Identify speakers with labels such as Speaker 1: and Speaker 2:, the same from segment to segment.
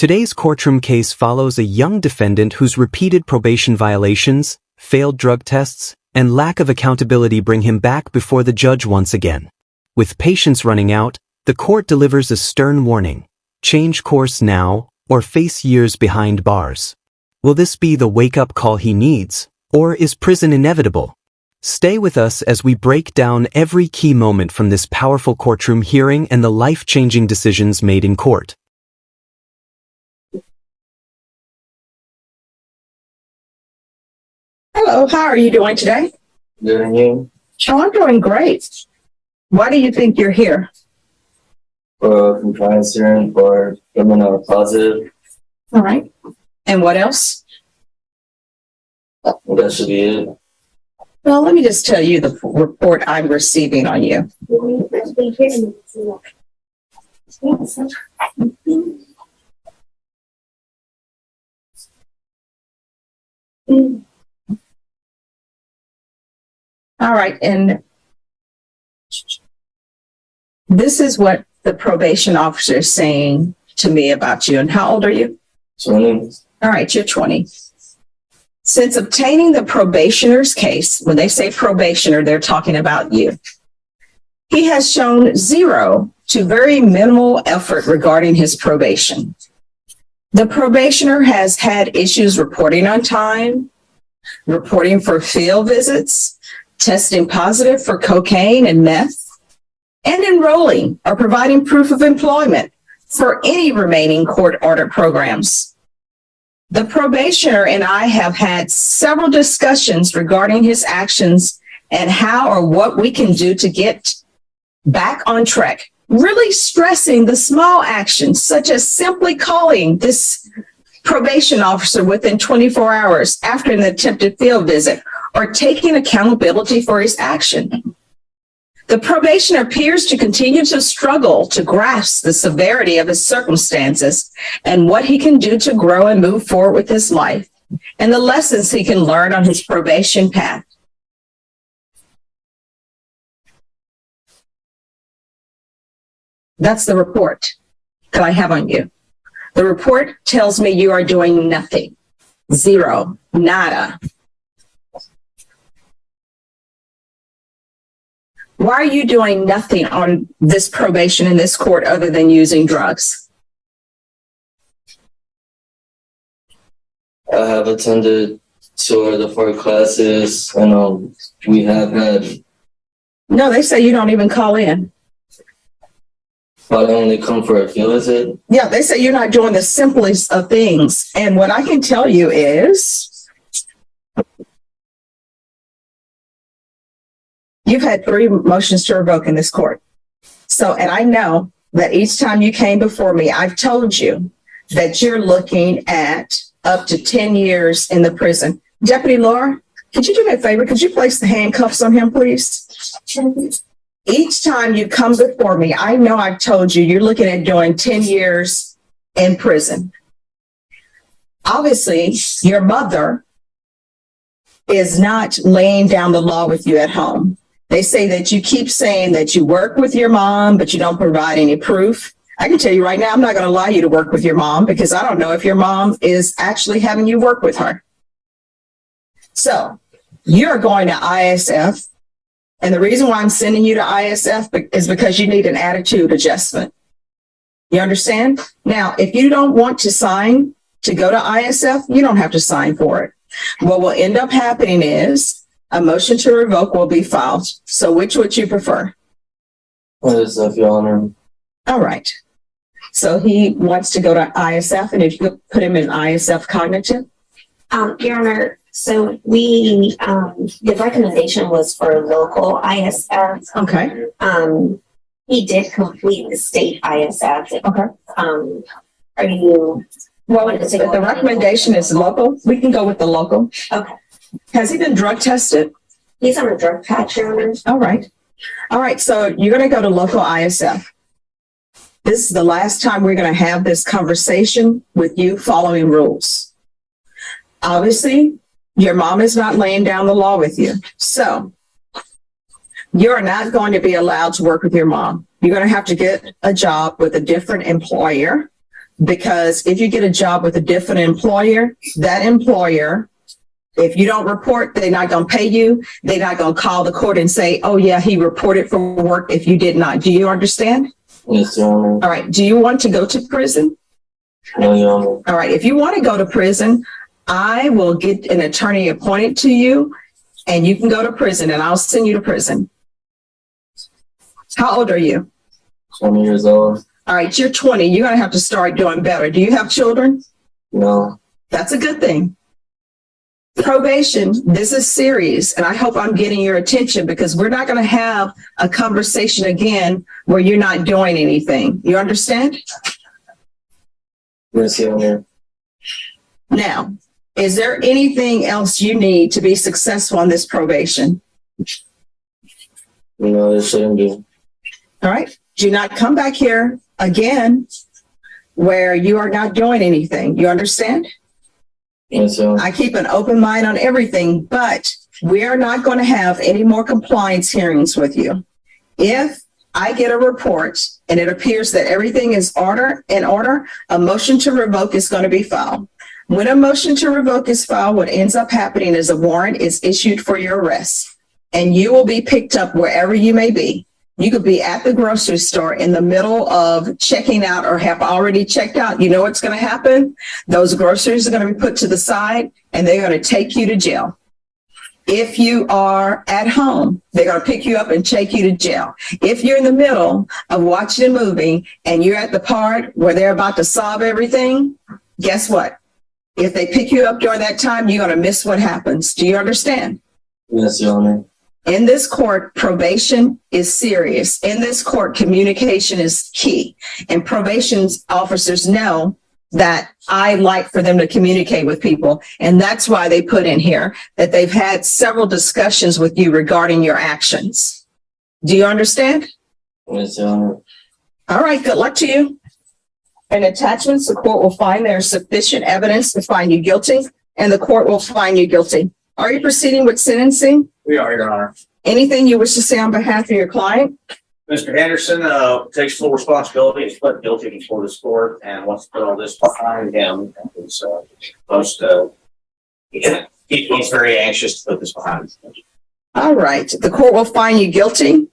Speaker 1: Today's courtroom case follows a young defendant whose repeated probation violations, failed drug tests, and lack of accountability bring him back before the judge once again. With patience running out, the court delivers a stern warning: change course now, or face years behind bars. Will this be the wake-up call he needs, or is prison inevitable? Stay with us as we break down every key moment from this powerful courtroom hearing and the life-changing decisions made in court.
Speaker 2: Hello, how are you doing today?
Speaker 3: Good, and you?
Speaker 2: Oh, I'm doing great. Why do you think you're here?
Speaker 3: For compliance hearing for criminal positive.
Speaker 2: All right. And what else?
Speaker 3: That should be it.
Speaker 2: Well, let me just tell you the report I'm receiving on you. All right, and this is what the probation officer is saying to me about you. And how old are you?
Speaker 3: 20.
Speaker 2: All right, you're 20. Since obtaining the probationer's case, when they say probationer, they're talking about you. He has shown zero to very minimal effort regarding his probation. The probationer has had issues reporting on time, reporting for field visits, testing positive for cocaine and meth, and enrolling or providing proof of employment for any remaining court-ordered programs. The probationer and I have had several discussions regarding his actions and how or what we can do to get back on track, really stressing the small actions, such as simply calling this probation officer within 24 hours after an attempted field visit, or taking accountability for his action. The probationer appears to continue to struggle to grasp the severity of his circumstances and what he can do to grow and move forward with his life, and the lessons he can learn on his probation path. That's the report that I have on you. The report tells me you are doing nothing. Zero. Nada. Why are you doing nothing on this probation in this court other than using drugs?
Speaker 3: I have attended 2 of the 4 classes, and we have had.
Speaker 2: No, they say you don't even call in.
Speaker 3: But I only come for a field visit.
Speaker 2: Yeah, they say you're not doing the simplest of things. And what I can tell you is you've had 3 motions to revoke in this court. So, and I know that each time you came before me, I've told you that you're looking at up to 10 years in the prison. Deputy Laura, could you do me a favor? Could you place the handcuffs on him, please? Each time you come before me, I know I've told you you're looking at doing 10 years in prison. Obviously, your mother is not laying down the law with you at home. They say that you keep saying that you work with your mom, but you don't provide any proof. I can tell you right now, I'm not going to allow you to work with your mom because I don't know if your mom is actually having you work with her. So you're going to ISF. And the reason why I'm sending you to ISF is because you need an attitude adjustment. You understand? Now, if you don't want to sign to go to ISF, you don't have to sign for it. What will end up happening is a motion to revoke will be filed. So which would you prefer?
Speaker 3: ISF, Your Honor.
Speaker 2: All right. So he wants to go to ISF, and if you could put him in ISF cognitive?
Speaker 4: Your Honor, so we, the recommendation was for local ISF.
Speaker 2: Okay.
Speaker 4: He did complete the state ISF.
Speaker 2: Okay.
Speaker 4: Are you?
Speaker 2: Well, if the recommendation is local, we can go with the local.
Speaker 4: Okay.
Speaker 2: Has he been drug tested?
Speaker 4: He's on a drug patch, Your Honor.
Speaker 2: All right. All right. So you're going to go to local ISF. This is the last time we're going to have this conversation with you following rules. Obviously, your mom is not laying down the law with you. So you're not going to be allowed to work with your mom. You're going to have to get a job with a different employer. Because if you get a job with a different employer, that employer, if you don't report, they're not going to pay you. They're not going to call the court and say, oh yeah, he reported for work if you did not. Do you understand?
Speaker 3: Yes, Your Honor.
Speaker 2: All right. Do you want to go to prison?
Speaker 3: No, Your Honor.
Speaker 2: All right. If you want to go to prison, I will get an attorney appointed to you and you can go to prison and I'll send you to prison. How old are you?
Speaker 3: 20 years old.
Speaker 2: All right. You're 20. You're going to have to start doing better. Do you have children?
Speaker 3: No.
Speaker 2: That's a good thing. Probation, this is serious, and I hope I'm getting your attention because we're not going to have a conversation again where you're not doing anything. You understand?
Speaker 3: Yes, Your Honor.
Speaker 2: Now, is there anything else you need to be successful on this probation?
Speaker 3: No, it shouldn't be.
Speaker 2: All right. Do not come back here again where you are not doing anything. You understand?
Speaker 3: Yes, Your Honor.
Speaker 2: I keep an open mind on everything, but we are not going to have any more compliance hearings with you. If I get a report and it appears that everything is in order, a motion to revoke is going to be filed. When a motion to revoke is filed, what ends up happening is a warrant is issued for your arrest, and you will be picked up wherever you may be. You could be at the grocery store in the middle of checking out or have already checked out. You know what's going to happen? Those groceries are going to be put to the side and they're going to take you to jail. If you are at home, they're going to pick you up and take you to jail. If you're in the middle of watching a movie and you're at the part where they're about to solve everything, guess what? If they pick you up during that time, you're going to miss what happens. Do you understand?
Speaker 3: Yes, Your Honor.
Speaker 2: In this court, probation is serious. In this court, communication is key. And probation officers know that I like for them to communicate with people. And that's why they put in here that they've had several discussions with you regarding your actions. Do you understand?
Speaker 3: Yes, Your Honor.
Speaker 2: All right, good luck to you. In attachments, the court will find there is sufficient evidence to find you guilty, and the court will find you guilty. Are you proceeding with sentencing?
Speaker 5: We are, Your Honor.
Speaker 2: Anything you wish to say on behalf of your client?
Speaker 5: Mr. Henderson takes full responsibility. He's pled guilty before this court and wants to put all this behind him. He's very anxious to put this behind him.
Speaker 2: All right. The court will find you guilty.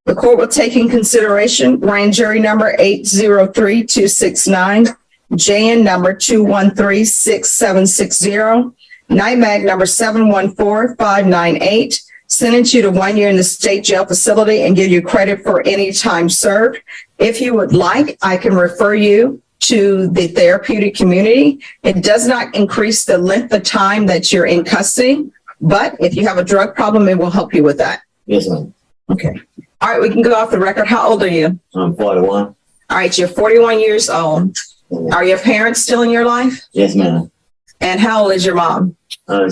Speaker 2: The court will take in consideration grand jury number 803-269, JN number 213-6760, NIMAG number 714-598. Sentence you to 1 year in the state jail facility and give you credit for any time served. If you would like, I can refer you to the therapeutic community. It does not increase the length of time that you're in custody, but if you have a drug problem, it will help you with that.
Speaker 3: Yes, ma'am.
Speaker 2: Okay. All right, we can go off the record. How old are you?
Speaker 3: I'm 41.
Speaker 2: All right, you're 41 years old. Are your parents still in your life?
Speaker 3: Yes, ma'am.
Speaker 2: And how old is your mom?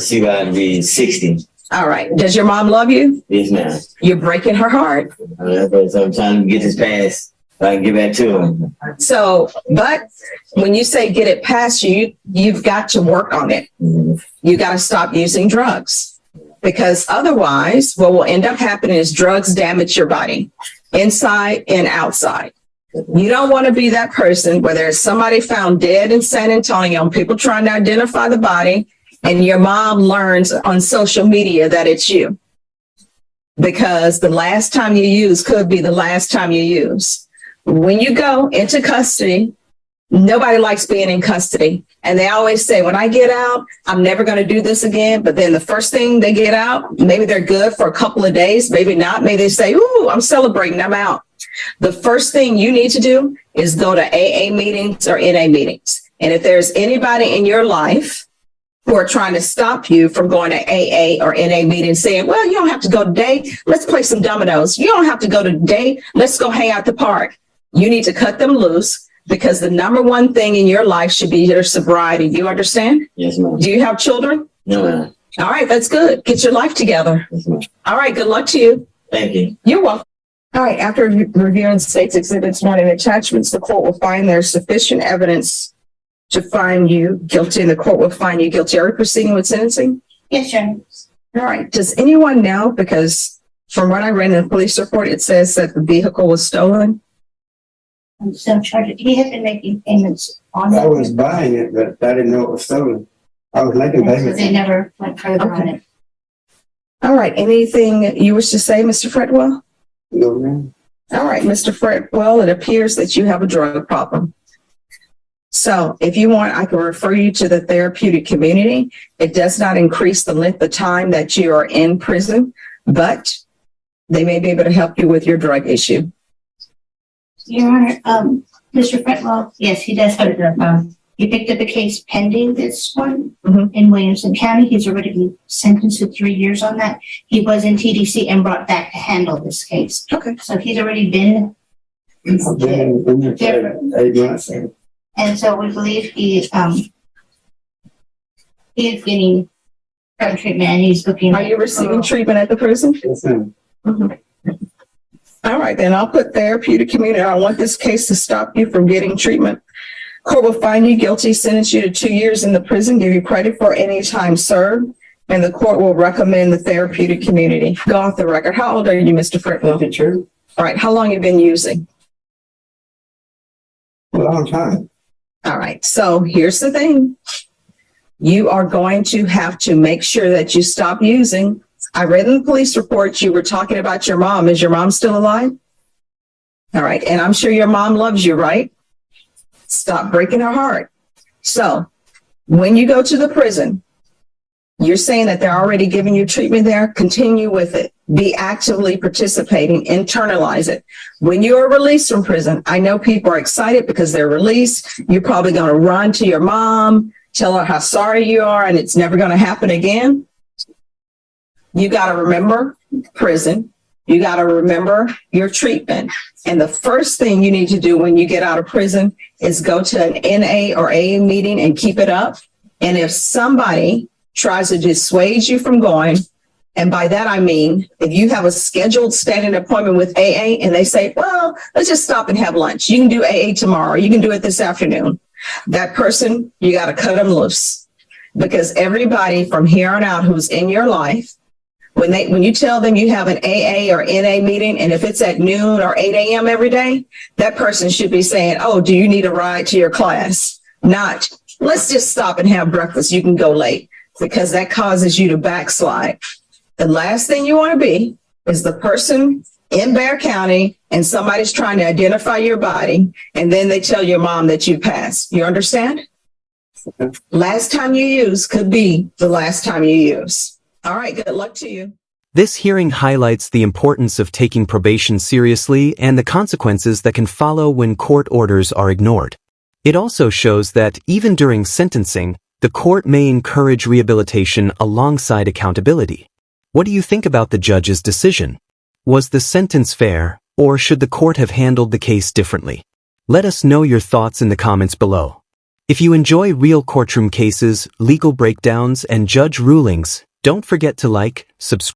Speaker 3: She got to be 60.
Speaker 2: All right. Does your mom love you?
Speaker 3: Yes, ma'am.
Speaker 2: You're breaking her heart.
Speaker 3: So I'm trying to get this passed so I can get back to him.
Speaker 2: So, but when you say get it past you, you've got to work on it. You got to stop using drugs, because otherwise what will end up happening is drugs damage your body inside and outside. You don't want to be that person where there's somebody found dead in San Antonio and people trying to identify the body, and your mom learns on social media that it's you. Because the last time you use could be the last time you use. When you go into custody, nobody likes being in custody. And they always say, when I get out, I'm never going to do this again. But then the first thing they get out, maybe they're good for a couple of days, maybe not. Maybe they say, ooh, I'm celebrating, I'm out. The first thing you need to do is go to AA meetings or NA meetings. And if there's anybody in your life who are trying to stop you from going to AA or NA meetings saying, well, you don't have to go today. Let's play some dominoes. You don't have to go today. Let's go hang out at the park. You need to cut them loose, because the number one thing in your life should be your sobriety. Do you understand?
Speaker 3: Yes, ma'am.
Speaker 2: Do you have children?
Speaker 3: No, ma'am.
Speaker 2: All right, that's good. Get your life together.
Speaker 3: Yes, ma'am.
Speaker 2: All right, good luck to you.
Speaker 3: Thank you.
Speaker 2: You're welcome. All right, after reviewing state's exhibits 1 and attachments, the court will find there's sufficient evidence to find you guilty, and the court will find you guilty. Are we proceeding with sentencing?
Speaker 4: Yes, Your Honor.
Speaker 2: All right. Does anyone know, because from what I read in the police report, it says that the vehicle was stolen?
Speaker 6: Self-charged. He had been making payments on
Speaker 7: I
Speaker 6: that.
Speaker 7: was buying it, but I didn't know it was stolen. I was making
Speaker 6: So
Speaker 7: payments.
Speaker 6: they never went further on it.
Speaker 2: All right, anything you wish to say, Mr. Fretwell?
Speaker 7: No, ma'am.
Speaker 2: All right, Mr. Fretwell, it appears that you have a drug problem. So if you want, I can refer you to the therapeutic community. It does not increase the length of time that you are in prison, but they may be able to help you with your drug issue.
Speaker 6: Your Honor, Mr. Fretwell, yes, he does have a drug problem. He picked up a case pending this one in Williamson County. He's already been sentenced to 3 years on that. He was in TDC and brought back to handle this case.
Speaker 2: Okay.
Speaker 6: So he's already been
Speaker 7: I've been in there for 8 months.
Speaker 6: and so we believe he is getting drug treatment and he's looking.
Speaker 2: Are you receiving treatment at the prison?
Speaker 7: Yes, ma'am.
Speaker 2: All right, then I'll put therapeutic community. I want this case to stop you from getting treatment. Court will find you guilty, sentence you to 2 years in the prison, give you credit for any time served, and the court will recommend the therapeutic community. Go off the record. How old are you, Mr. Fretwell?
Speaker 7: 52.
Speaker 2: All right, how long have you been using?
Speaker 7: A long time.
Speaker 2: All right, so here's the thing. You are going to have to make sure that you stop using. I read in the police report you were talking about your mom. Is your mom still alive? All right, and I'm sure your mom loves you, right? Stop breaking her heart. So when you go to the prison, you're saying that they're already giving you treatment there. Continue with it. Be actively participating. Internalize it. When you are released from prison, I know people are excited because they're released. You're probably going to run to your mom, tell her how sorry you are, and it's never going to happen again. You got to remember prison. You got to remember your treatment. And the first thing you need to do when you get out of prison is go to an NA or AA meeting and keep it up. And if somebody tries to dissuade you from going, and by that I mean, if you have a scheduled standing appointment with AA and they say, well, let's just stop and have lunch. You can do AA tomorrow. You can do it this afternoon. That person, you got to cut them loose. Because everybody from here on out who's in your life, when you tell them you have an AA or NA meeting, and if it's at noon or 8 a.m. every day, that person should be saying, oh, do you need a ride to your class? Not, let's just stop and have breakfast. You can go late, because that causes you to backslide. The last thing you want to be is the person in Bexar County and somebody's trying to identify your body, and then they tell your mom that you passed. You understand? Last time you use could be the last time you use. All right, good luck to you.
Speaker 1: This hearing highlights the importance of taking probation seriously and the consequences that can follow when court orders are ignored. It also shows that even during sentencing, the court may encourage rehabilitation alongside accountability. What do you think about the judge's decision? Was the sentence fair, or should the court have handled the case differently? Let us know your thoughts in the comments below. If you enjoy real courtroom cases, legal breakdowns, and judge rulings, don't forget to like, subscribe,